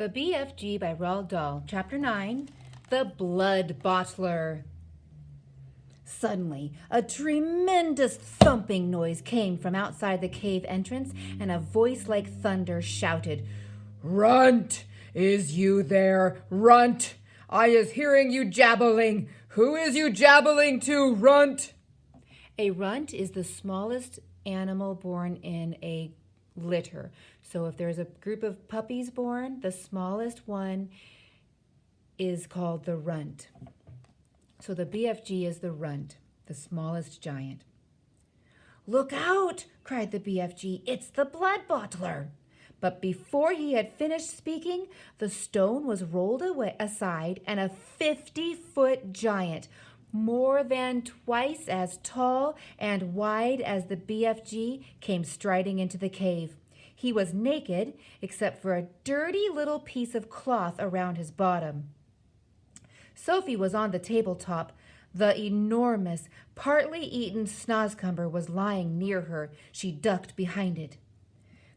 The BFG by Roald Dahl, Chapter 9, The Bloodbottler. Suddenly, a tremendous thumping noise came from outside the cave entrance, and a voice like thunder shouted, "Runt! Is you there, Runt? I is hearing you jabbling. Who is you jabbling to, Runt?" A runt is the smallest animal born in a litter. So if there's a group of puppies born, the smallest one is called the runt. So the BFG is the runt, the smallest giant. "Look out!" cried the BFG. "It's the Bloodbottler." But before he had finished speaking, the stone was rolled aside, and a 50-foot giant, more than twice as tall and wide as the BFG, came striding into the cave. He was naked, except for a dirty little piece of cloth around his bottom. Sophie was on the tabletop. The enormous, partly eaten snozzcumber was lying near her. She ducked behind it.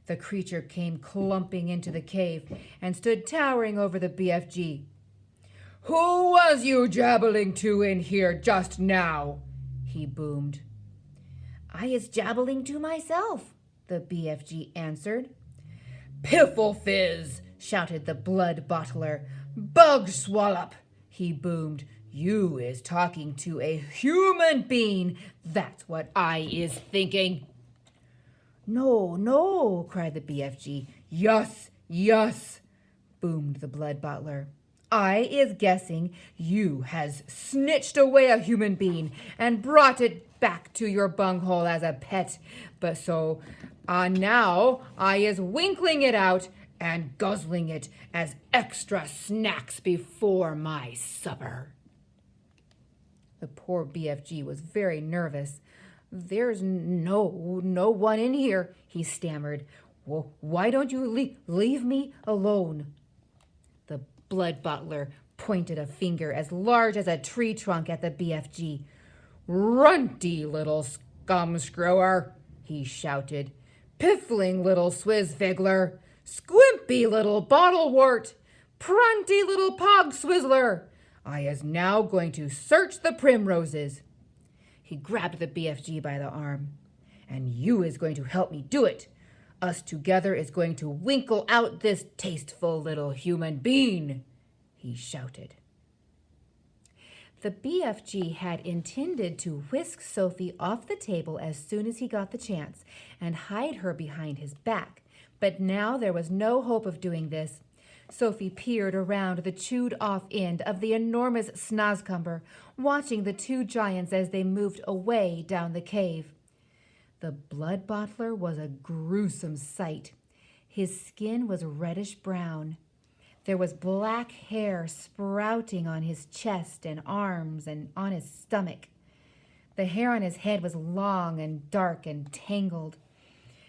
The creature came clumping into the cave and stood towering over the BFG. "Who was you jabbling to in here just now?" he boomed. "I is jabbling to myself," the BFG answered. "Piffle fizz!" shouted the Bloodbottler. "Bug swallup!" he boomed. "You is talking to a human being. That's what I is thinking." "No, no," cried the BFG. "Yus, yus," boomed the Bloodbottler. "I is guessing you has snitched away a human being and brought it back to your bunghole as a pet. But so now I is winkling it out and guzzling it as extra snacks before my supper." The poor BFG was very nervous. "There's no one in here," he stammered. "Well, why don't you leave me alone?" The Bloodbottler pointed a finger as large as a tree trunk at the BFG. "Runty little scumscrewer," he shouted. "Piffling little swizzfigler. Squimpy little bottlewort. Prunty little pog swizzler. I is now going to search the primroses." He grabbed the BFG by the arm. "And you is going to help me do it. Us together is going to winkle out this tasteful little human being," he shouted. The BFG had intended to whisk Sophie off the table as soon as he got the chance and hide her behind his back. But now there was no hope of doing this. Sophie peered around the chewed-off end of the enormous snozzcumber, watching the two giants as they moved away down the cave. The Bloodbottler was a gruesome sight. His skin was reddish-brown. There was black hair sprouting on his chest and arms and on his stomach. The hair on his head was long and dark and tangled.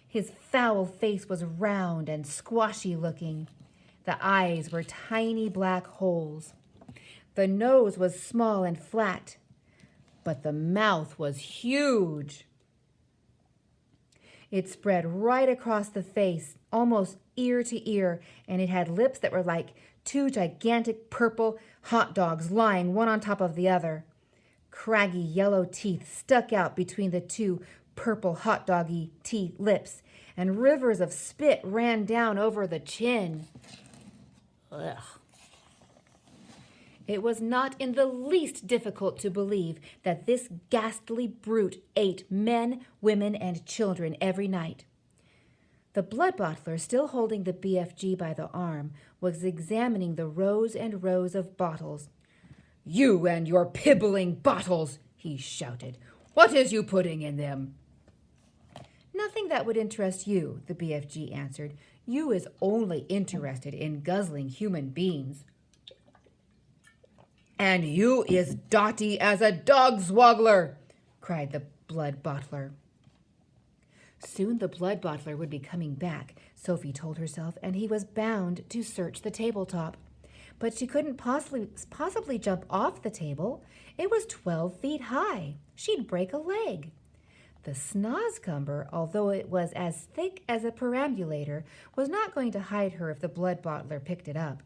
His foul face was round and squashy-looking. The eyes were tiny black holes. The nose was small and flat, but the mouth was huge. It spread right across the face, almost ear to ear, and it had lips that were like two gigantic purple hot dogs lying one on top of the other. Craggy yellow teeth stuck out between the two purple hot doggy lips, and rivers of spit ran down over the chin. Ugh. It was not in the least difficult to believe that this ghastly brute ate men, women, and children every night. The Bloodbottler, still holding the BFG by the arm, was examining the rows and rows of bottles. "You and your pibbling bottles," he shouted. "What is you putting in them?" "Nothing that would interest you," the BFG answered. "You is only interested in guzzling human beings." "And you is dotty as a dog swoggler," cried the Bloodbottler. Soon the Bloodbottler would be coming back, Sophie told herself, and he was bound to search the tabletop. But she couldn't possibly jump off the table. It was 12 feet high. She'd break a leg. The snozzcumber, although it was as thick as a perambulator, was not going to hide her if the bloodbottler picked it up.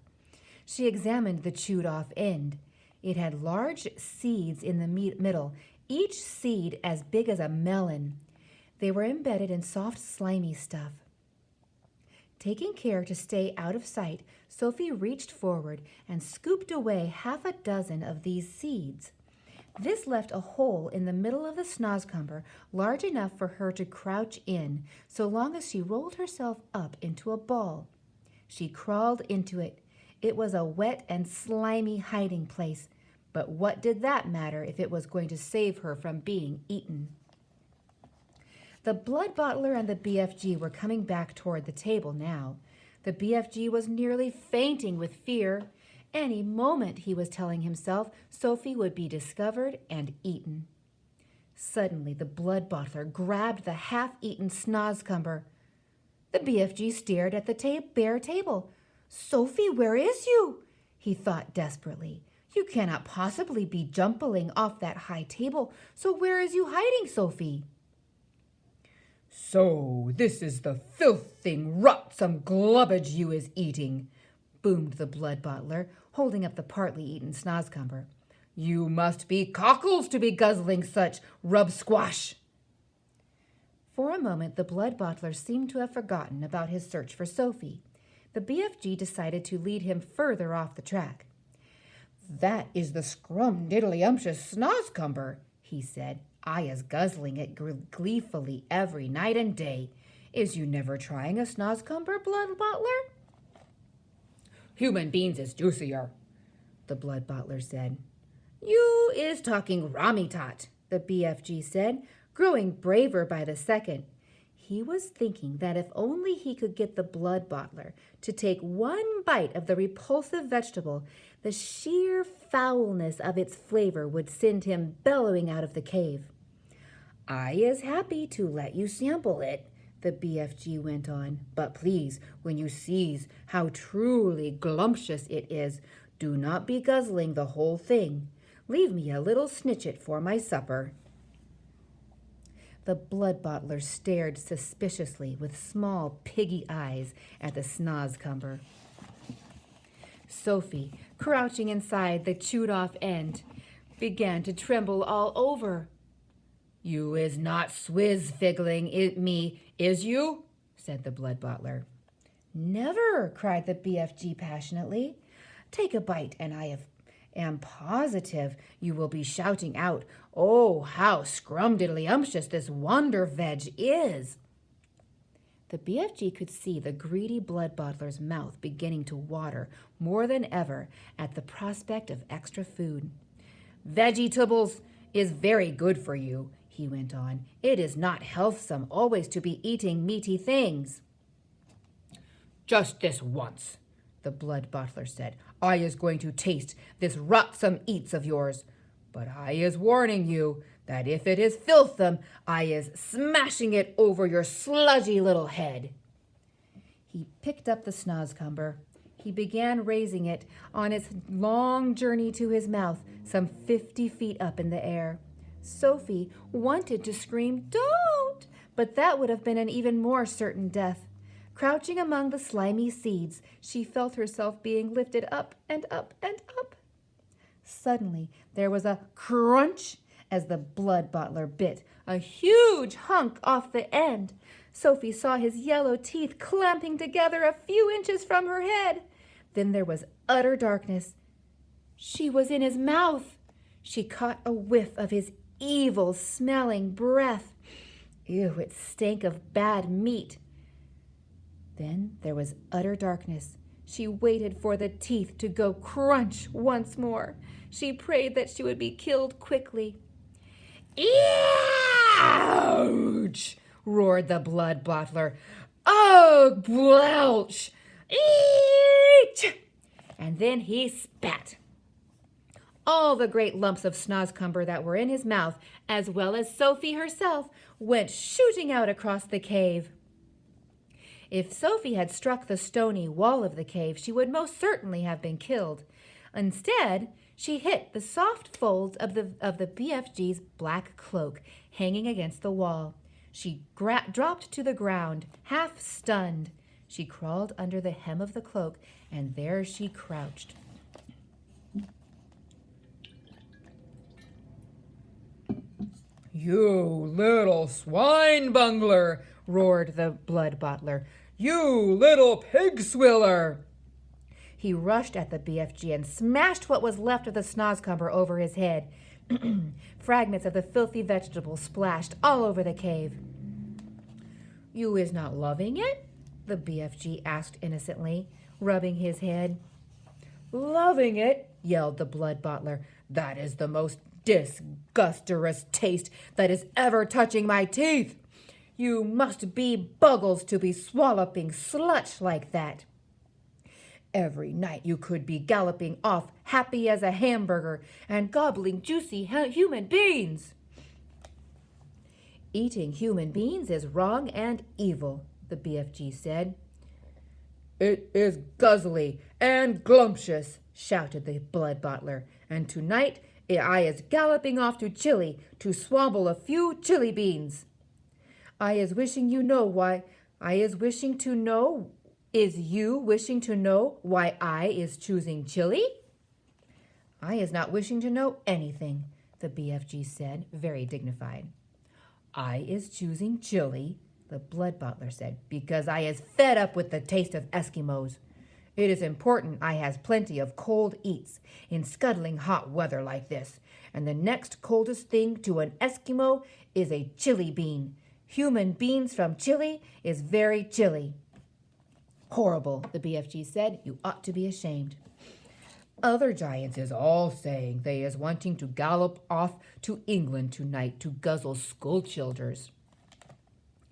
She examined the chewed-off end. It had large seeds in the middle, each seed as big as a melon. They were embedded in soft, slimy stuff. Taking care to stay out of sight, Sophie reached forward and scooped away half a dozen of these seeds. This left a hole in the middle of the snozzcumber large enough for her to crouch in, so long as she rolled herself up into a ball. She crawled into it. It was a wet and slimy hiding place, but what did that matter if it was going to save her from being eaten? The bloodbottler and the BFG were coming back toward the table now. The BFG was nearly fainting with fear. Any moment, he was telling himself, Sophie would be discovered and eaten. Suddenly, the bloodbottler grabbed the half-eaten snozzcumber. The BFG stared at the bare table. "Sophie, where is you?" he thought desperately. "You cannot possibly be jumping off that high table, so where is you hiding, Sophie?" "So this is the filthing, rotsome glubbage you is eating," boomed the bloodbottler, holding up the partly eaten snozzcumber. "You must be cockles to be guzzling such rub-squash." For a moment, the bloodbottler seemed to have forgotten about his search for Sophie. The BFG decided to lead him further off the track. "That is the scrum-diddly-umptious snozzcumber," he said. "I is guzzling it gleefully every night and day. Is you never trying a snozzcumber, bloodbottler?" "Human beans is juicier," the bloodbottler said. "You is talking rammy-tot," the BFG said, growing braver by the second. He was thinking that if only he could get the bloodbottler to take one bite of the repulsive vegetable, the sheer foulness of its flavor would send him bellowing out of the cave. "I is happy to let you sample it," the BFG went on. "But please, when you sees how truly glumptious it is, do not be guzzling the whole thing. Leave me a little snitchet for my supper." The bloodbottler stared suspiciously with small piggy eyes at the snozzcumber. Sophie, crouching inside the chewed-off end, began to tremble all over. "You is not swizz-figgling me, is you?" said the bloodbottler. "Never," cried the BFG passionately. "Take a bite, and I am positive you will be shouting out, 'Oh, how scrum-diddly-umptious this wonder veg is!'" The BFG could see the greedy bloodbottler's mouth beginning to water more than ever at the prospect of extra food. "Vegetables is very good for you," he went on. "It is not healthsome always to be eating meaty things." "Just this once," the bloodbottler said. "I is going to taste this rotsome eats of yours. But I is warning you that if it is filthsome, I is smashing it over your sludgy little head." He picked up the snozzcumber. He began raising it on its long journey to his mouth, some 50 feet up in the air. Sophie wanted to scream, "Don't!" but that would have been an even more certain death. Crouching among the slimy seeds, she felt herself being lifted up and up and up. Suddenly, there was a crunch as the bloodbottler bit a huge hunk off the end. Sophie saw his yellow teeth clamping together a few inches from her head. Then there was utter darkness. She was in his mouth. She caught a whiff of his evil-smelling breath. Ew, it stank of bad meat. Then there was utter darkness. She waited for the teeth to go crunch once more. She prayed that she would be killed quickly. "Ouch!" roared the bloodbottler. "Oh, belch! Eech!" And then he spat. All the great lumps of snozzcumber that were in his mouth, as well as Sophie herself, went shooting out across the cave. If Sophie had struck the stony wall of the cave, she would most certainly have been killed. Instead, she hit the soft folds of the BFG's black cloak, hanging against the wall. She dropped to the ground, half stunned. She crawled under the hem of the cloak, and there she crouched. "You little swine bungler!" roared the Bloodbottler. "You little pig swiller!" He rushed at the BFG and smashed what was left of the snozzcumber over his head. Fragments of the filthy vegetables splashed all over the cave. "You is not loving it?" the BFG asked innocently, rubbing his head. "Loving it?" yelled the Bloodbottler. "That is the most disgusterous taste that is ever touching my teeth. You must be buggles to be swalloping sludge like that. Every night you could be galloping off happy as a hamburger and gobbling juicy human beings." "Eating human beings is wrong and evil," the BFG said. "It is guzzly and glumptious," shouted the Bloodbottler. "And tonight I is galloping off to Chile to swabble a few chili beans. I is wishing you know why. Is you wishing to know why I is choosing Chile?" "I is not wishing to know anything," the BFG said, very dignified. "I is choosing Chile," the Bloodbottler said, "because I is fed up with the taste of Eskimos. It is important I has plenty of cold eats in scuttling hot weather like this, and the next coldest thing to an Eskimo is a chili bean. Human beans from Chile is very chilly." "Horrible," the BFG said. "You ought to be ashamed." "Other giants is all saying they is wanting to gallop off to England tonight to guzzle school childers."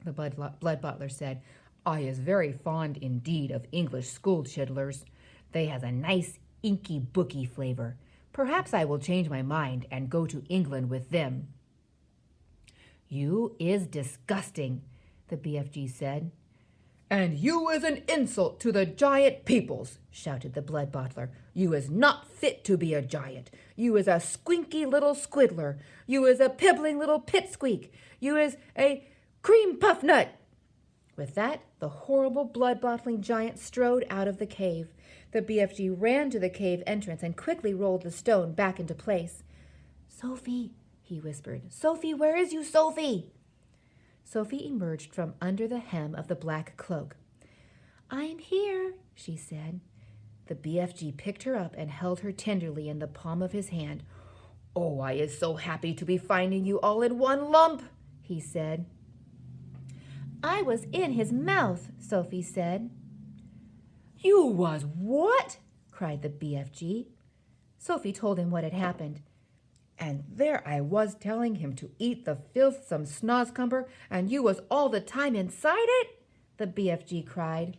The Bloodbottler said, "I is very fond indeed of English school childers. They has a nice inky booky flavor. Perhaps I will change my mind and go to England with them." "You is disgusting," the BFG said. "And you is an insult to the giant peoples," shouted the Bloodbottler. "You is not fit to be a giant. You is a squinky little squiddler. You is a pibbling little pitsqueak. You is a cream puff nut." With that, the horrible blood-bottling giant strode out of the cave. The BFG ran to the cave entrance and quickly rolled the stone back into place. "Sophie," he whispered. "Sophie, where is you, Sophie?" Sophie emerged from under the hem of the black cloak. "I'm here," she said. The BFG picked her up and held her tenderly in the palm of his hand. "Oh, I is so happy to be finding you all in one lump," he said. "I was in his mouth," Sophie said. "You was what?" cried the BFG. Sophie told him what had happened. "And there I was telling him to eat the filthsome snozzcumber, and you was all the time inside it?" the BFG cried.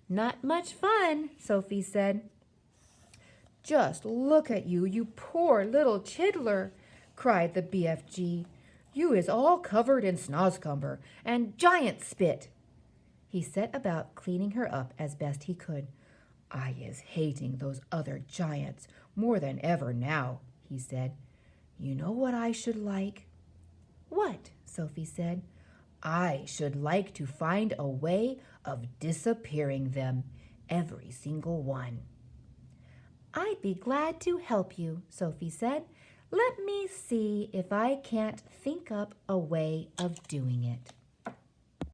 "Not much fun," Sophie said. "Just look at you, you poor little chiddler," cried the BFG. "You is all covered in snozzcumber and giant spit." He set about cleaning her up as best he could. "I is hating those other giants more than ever now," he said. "You know what I should like?" "What?" Sophie said. "I should like to find a way of disappearing them, every single one." "I'd be glad to help you," Sophie said. "Let me see if I can't think up a way of doing it."